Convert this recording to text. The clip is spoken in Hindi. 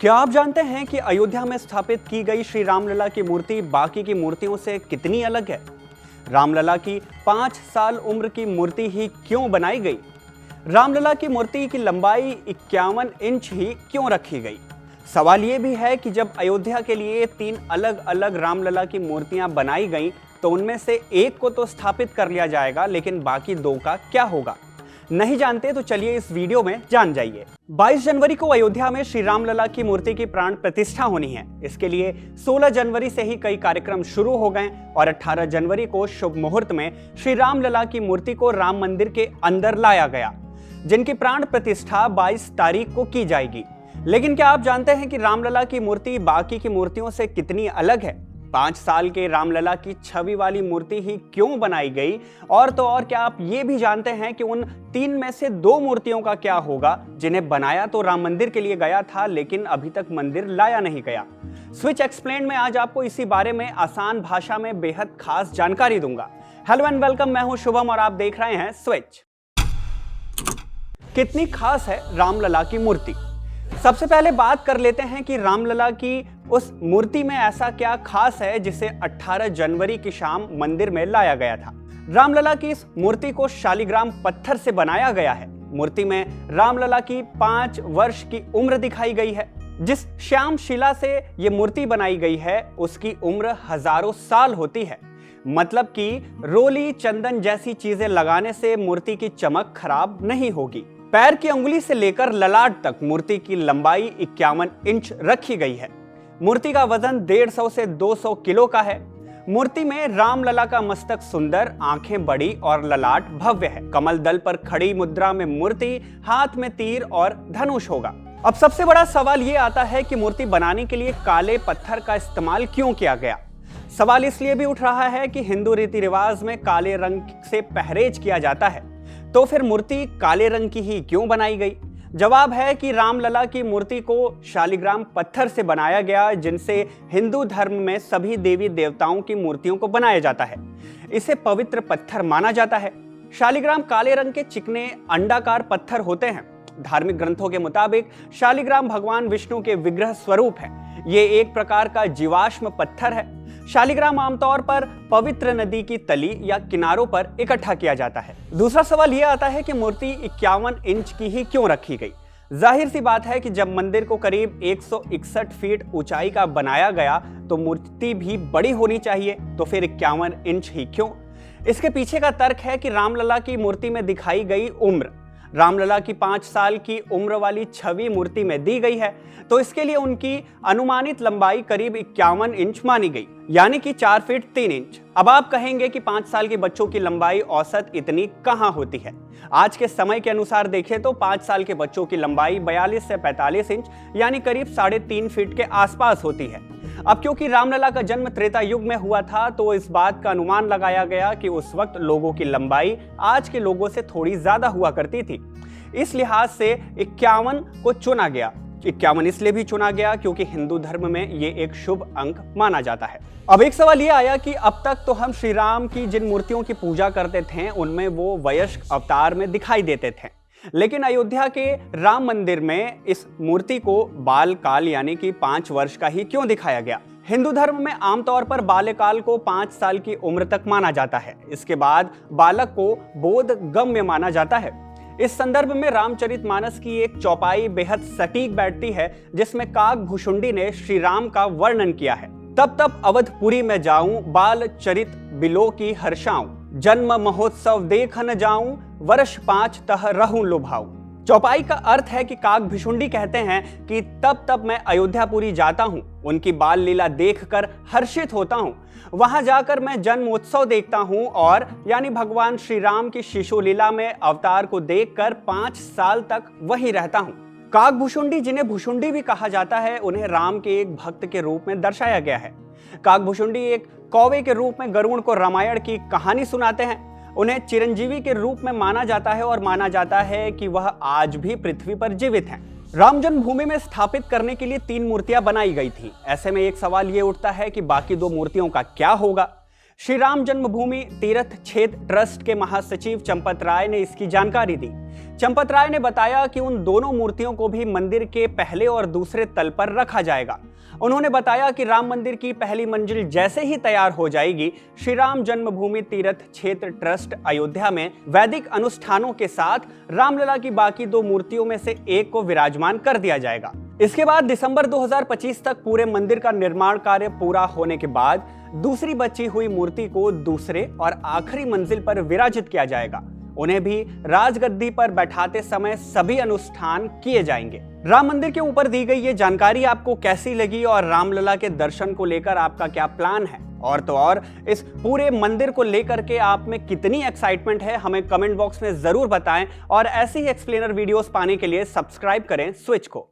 क्या आप जानते हैं कि अयोध्या में स्थापित की गई श्री रामलला की मूर्ति बाकी की मूर्तियों से कितनी अलग है? रामलला की 5 साल उम्र की मूर्ति ही क्यों बनाई गई? रामलला की मूर्ति की लंबाई 51 इंच ही क्यों रखी गई? सवाल ये भी है कि जब अयोध्या के लिए 3 अलग अलग रामलला की मूर्तियां बनाई गईं, तो उनमें से एक को तो स्थापित कर लिया जाएगा, लेकिन बाकी 2 का क्या होगा? नहीं जानते तो चलिए इस वीडियो में जान जाइए। 22 जनवरी को अयोध्या में श्री रामलला की मूर्ति की प्राण प्रतिष्ठा होनी है। इसके लिए 16 जनवरी से ही कई कार्यक्रम शुरू हो गए और 18 जनवरी को शुभ मुहूर्त में श्री रामलला की मूर्ति को राम मंदिर के अंदर लाया गया, जिनकी प्राण प्रतिष्ठा 22 तारीख को की जाएगी। लेकिन क्या आप जानते हैं कि रामलला की मूर्ति बाकी की मूर्तियों से कितनी अलग है? 5 साल के रामलला की छवि वाली मूर्ति ही क्यों बनाई गई? और तो और क्या आप ये भी जानते हैं कि उन 3 में से 2 मूर्तियों का क्या होगा, जिन्हें बनाया तो राम मंदिर के लिए गया था, लेकिन अभी तक मंदिर लाया नहीं गया? स्विच एक्सप्लेन में आज आपको इसी बारे में आसान भाषा में बेहद खास जानकारी दूंगा। हेलो एंड वेलकम, मैं हूं शुभम और आप देख रहे हैं स्विच। कितनी खास है रामलला की मूर्ति? सबसे पहले बात कर लेते हैं कि रामलला की उस मूर्ति में ऐसा क्या खास है जिसे 18 जनवरी की शाम मंदिर में लाया गया था। रामलला की इस मूर्ति को शालिग्राम पत्थर से बनाया गया है। मूर्ति में रामलला की 5 वर्ष की उम्र दिखाई गई है। जिस श्याम शिला से ये मूर्ति बनाई गई है उसकी उम्र हजारों साल होती है। मतलब कि रोली चंदन जैसी चीजें लगाने से मूर्ति की चमक खराब नहीं होगी। पैर की अंगुली से लेकर ललाट तक मूर्ति की लंबाई 51 इंच रखी गई है। मूर्ति का वजन 150 से 200 किलो का है। मूर्ति में रामलला का मस्तक सुंदर, आंखें बड़ी और ललाट भव्य है। कमल दल पर खड़ी मुद्रा में मूर्ति, हाथ में तीर और धनुष होगा। अब सबसे बड़ा सवाल ये आता है कि मूर्ति बनाने के लिए काले पत्थर का इस्तेमाल क्यों किया गया? सवाल इसलिए भी उठ रहा है कि हिंदू रीति रिवाज में काले रंग से परहेज किया जाता है, तो फिर मूर्ति काले रंग की ही क्यों बनाई गई? जवाब है कि रामलला की मूर्ति को शालिग्राम पत्थर से बनाया गया, जिनसे हिंदू धर्म में सभी देवी देवताओं की मूर्तियों को बनाया जाता है। इसे पवित्र पत्थर माना जाता है। शालिग्राम काले रंग के चिकने अंडाकार पत्थर होते हैं। धार्मिक ग्रंथों के मुताबिक शालिग्राम भगवान विष्णु के विग्रह स्वरूप है। ये एक प्रकार का जीवाश्म पत्थर है। शालिग्राम आमतौर पर पवित्र नदी की तली या किनारों पर इकट्ठा किया जाता है। दूसरा सवाल यह आता है कि मूर्ति 51 इंच की ही क्यों रखी गई? जाहिर सी बात है कि जब मंदिर को करीब 161 फीट ऊंचाई का बनाया गया तो मूर्ति भी बड़ी होनी चाहिए, तो फिर 51 इंच ही क्यों? इसके पीछे का तर्क है कि रामलला की मूर्ति में दिखाई गई उम्र रामलला की 5 साल की उम्र वाली छवि मूर्ति में दी गई है, तो इसके लिए उनकी अनुमानित लंबाई करीब 51 इंच मानी गई, यानी कि 4 फीट 3 इंच। अब आप कहेंगे कि 5 साल के बच्चों की लंबाई औसत इतनी कहां होती है? आज के समय के अनुसार देखें तो 5 साल के बच्चों की लंबाई 42 से 45 इंच यानी करीब 3.5 फीट के आसपास होती है। अब क्योंकि रामलला का जन्म त्रेता युग में हुआ था, तो इस बात का अनुमान लगाया गया कि उस वक्त लोगों की लंबाई आज के लोगों से थोड़ी ज्यादा हुआ करती थी। इस लिहाज से 51 को चुना गया। 51 इसलिए भी चुना गया क्योंकि हिंदू धर्म में ये एक शुभ अंक माना जाता है। अब एक सवाल ये आया कि अब तक तो हम श्री राम की जिन मूर्तियों की पूजा करते थे उनमें वो वयस्क अवतार में दिखाई देते थे, लेकिन अयोध्या के राम मंदिर में इस मूर्ति को बाल काल यानी कि 5 वर्ष का ही क्यों दिखाया गया? हिंदू धर्म में आमतौर पर बाल्यकाल को 5 साल की उम्र तक माना जाता है। इसके बाद बालक को बोध गम्य माना जाता है। इस संदर्भ में रामचरितमानस की एक चौपाई बेहद सटीक बैठती है, जिसमें काकभूषुंडी ने श्री राम का वर्णन किया है। तब तब अवधपुरी में जाऊं, बाल चरित बिलो की हर्षाऊं, जन्म महोत्सव देख न जाऊं, वर्ष 5 तह रहूं लुभाऊं। चौपाई का अर्थ है कि काकभूषुंडी कहते हैं कि तब तब मैं अयोध्यापुरी जाता हूँ, उनकी बाल लीला देखकर हर्षित होता हूँ। वहां जाकर मैं जन्म उत्सव देखता हूँ और यानी भगवान श्री राम की शिशु लीला में अवतार को देखकर 5 साल तक वहीं रहता हूँ। काकभूषुंडी, जिन्हें भूषुंडी भी कहा जाता है, उन्हें राम के एक भक्त के रूप में दर्शाया गया है। काकभूषुंडी एक कौवे के रूप में गरुड़ को रामायण की कहानी सुनाते हैं। उन्हें चिरंजीवी के रूप में माना जाता है और माना जाता है कि वह आज भी पृथ्वी पर जीवित हैं। राम जन्मभूमि में स्थापित करने के लिए 3 मूर्तियां बनाई गई थी। ऐसे में एक सवाल ये उठता है कि बाकी 2 मूर्तियों का क्या होगा? श्री राम जन्मभूमि तीर्थ क्षेत्र ट्रस्ट के महासचिव चंपत राय ने इसकी जानकारी दी। चंपत राय ने बताया कि उन दोनों मूर्तियों को भी मंदिर के पहले और दूसरे तल पर रखा जाएगा। उन्होंने बताया कि राम मंदिर की पहली मंजिल जैसे ही तैयार हो जाएगी, श्री राम जन्मभूमि तीर्थ क्षेत्र ट्रस्ट अयोध्या में वैदिक अनुष्ठानों के साथ रामलला की बाकी 2 मूर्तियों में से एक को विराजमान कर दिया जाएगा। इसके बाद दिसंबर 2025 तक पूरे मंदिर का निर्माण कार्य पूरा होने के बाद दूसरी बची हुई मूर्ति को दूसरे और आखिरी मंजिल पर विराजित किया जाएगा। उन्हें भी राजगद्दी पर बैठाते समय सभी अनुष्ठान किए जाएंगे। राम मंदिर के ऊपर दी गई ये जानकारी आपको कैसी लगी और रामलला के दर्शन को लेकर आपका क्या प्लान है? और तो और इस पूरे मंदिर को लेकर के आप में कितनी एक्साइटमेंट है, हमें कमेंट बॉक्स में जरूर बताएं और ऐसी ही एक्सप्लेनर वीडियोस पाने के लिए सब्सक्राइब करें स्विच को।